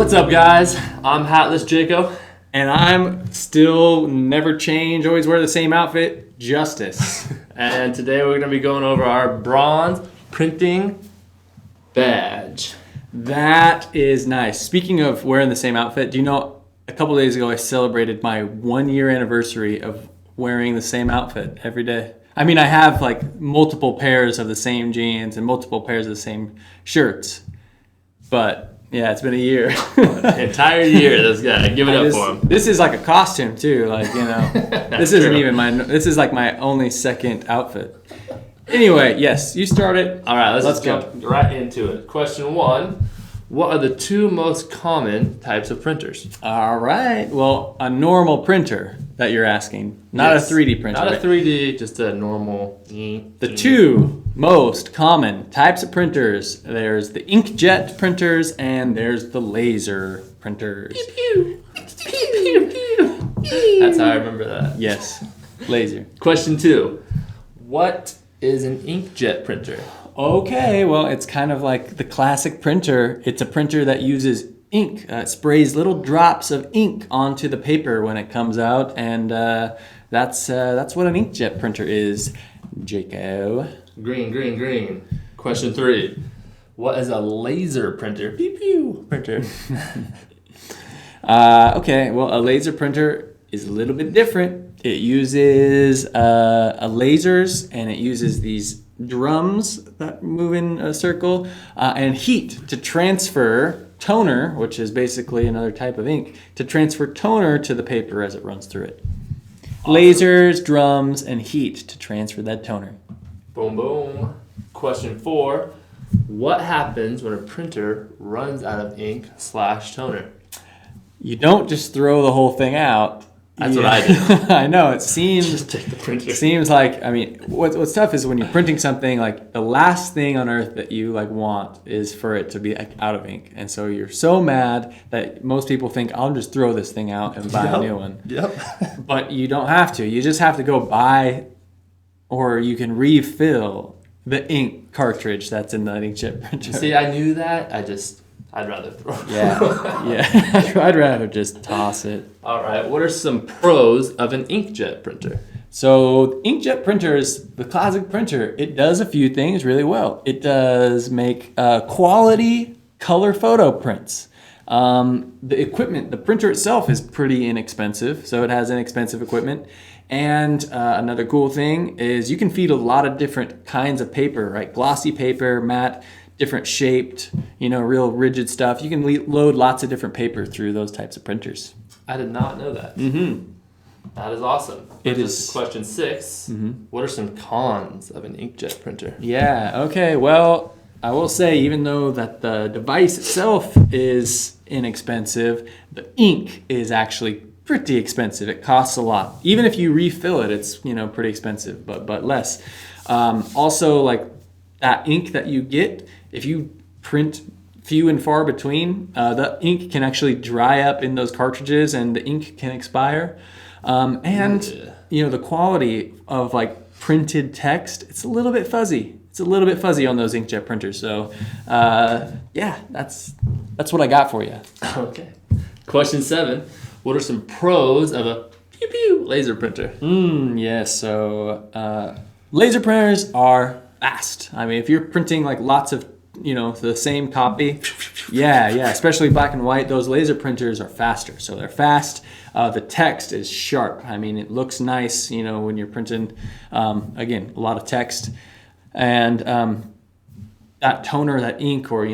What's up, guys? I'm Hatless Jacob. And I'm still never change, always wear the same outfit, Justice. And today we're going to be going over our bronze printing badge. That is nice. Speaking of wearing the same outfit, do you know, a couple days ago I celebrated my 1 year anniversary of wearing the same outfit every day. I mean, I have like multiple pairs of the same jeans and multiple pairs of the same shirts. But yeah, it's been a year. The entire year, this guy. Give it up for him. This is like a costume too, like, you know. This isn't even this is like my only second outfit. Anyway, yes, you start it. All right, let's jump right into it. Question 1. What are the 2 most common types of printers? All right. Well, a normal printer that you're asking, not Yes. a 3D printer. Not a 3D, just a normal. The 2 most common types of printers, there's the inkjet printers and there's the laser printers. Pew, pew. Pew, pew, pew. That's how I remember that. Yes, laser. Question 2. What is an inkjet printer? Okay, well, it's kind of like the classic printer. It's a printer that uses ink. It sprays little drops of ink onto the paper when it comes out, and that's what an inkjet printer is, Jaco. Green. Question 3. What is a laser printer? Pew pew printer. Okay, well, a laser printer is a little bit different. It uses lasers, and it uses these drums that move in a circle, and heat to transfer toner, which is basically another type of ink, to transfer toner to the paper as it runs through it. Awesome. Lasers, drums, and heat to transfer that toner. Boom, boom. Question 4. What happens when a printer runs out of ink / toner? You don't just throw the whole thing out. That's what I do. I know, it seems Just take the printer. Seems like, I mean, what's tough is when you're printing something, like the last thing on earth that you like want is for it to be like out of ink. And so you're so mad that most people think, I'll just throw this thing out and buy a new one. Yep. But you don't have to. You just have to go buy, or you can refill the ink cartridge that's in the inkjet printer. See, I knew that. I'd rather throw it. Yeah. I'd rather just toss it. All right. What are some pros of an inkjet printer? So inkjet printers, the classic printer, it does a few things really well. It does make quality color photo prints. The equipment, the printer itself is pretty inexpensive, so it has inexpensive equipment. And another cool thing is you can feed a lot of different kinds of paper, right? Glossy paper, matte, different shaped, real rigid stuff. You can load lots of different paper through those types of printers. I did not know that. Mm-hmm. That is awesome. It is. Question 6. Mm-hmm. What are some cons of an inkjet printer? Yeah, okay. Well, I will say, even though that the device itself is inexpensive, the ink is actually pretty expensive. It costs a lot. Even if you refill it, it's, pretty expensive, but less. Also, like that ink that you get, if you print few and far between, the ink can actually dry up in those cartridges and the ink can expire. The quality of like printed text, it's a little bit fuzzy. It's a little bit fuzzy on those inkjet printers. So, that's what I got for you. Okay. Question 7. What are some pros of a pew pew laser printer? Yes. So, laser printers are fast. I mean, if you're printing like lots of, the same copy, yeah, especially black and white, those laser printers are faster. So they're fast. The text is sharp. I mean, it looks nice, when you're printing, again, a lot of text. And that toner, that ink, or,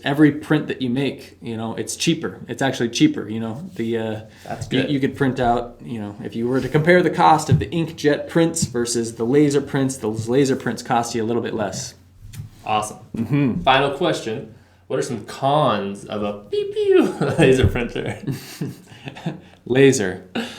every print that you make, it's cheaper. It's actually cheaper, That's good. You could print out, if you were to compare the cost of the inkjet prints versus the laser prints, those laser prints cost you a little bit less. Awesome. Mm-hmm. Final question. What are some cons of a pew pew laser printer? Laser. I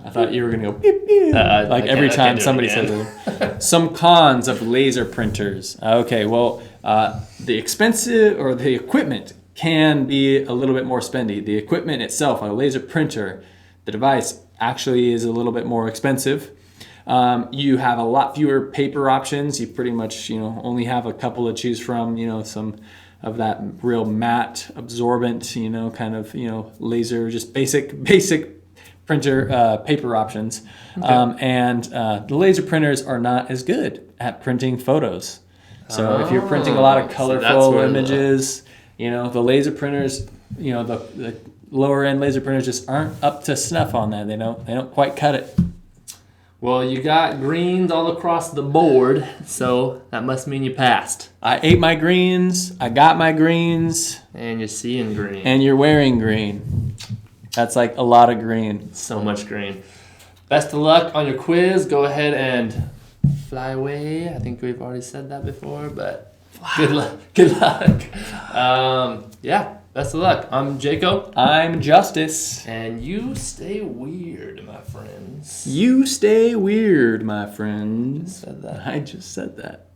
thought you were going to go beep, beep, like every time somebody says it. Some cons of laser printers. Okay, well, the expensive or the equipment can be a little bit more spendy. The equipment itself, a laser printer, the device actually is a little bit more expensive. You have a lot fewer paper options. You pretty much, only have a couple to choose from, some of that real matte, absorbent, kind of, laser, just basic printer paper options. Okay. And the laser printers are not as good at printing photos. So if you're printing a lot of So colorful where images, the laser printers, the lower end laser printers just aren't up to snuff on that. They don't quite cut it. Well, you got greens all across the board, so that must mean you passed. I ate my greens. I got my greens. And you're seeing green. And you're wearing green. That's like a lot of green. So much green. Best of luck on your quiz. Go ahead and fly away. I think we've already said that before, but good luck. Good luck. Yeah, best of luck. I'm Jacob. I'm Justice. And you stay weird, my friends. You stay weird, my friends. Said that. I just said that.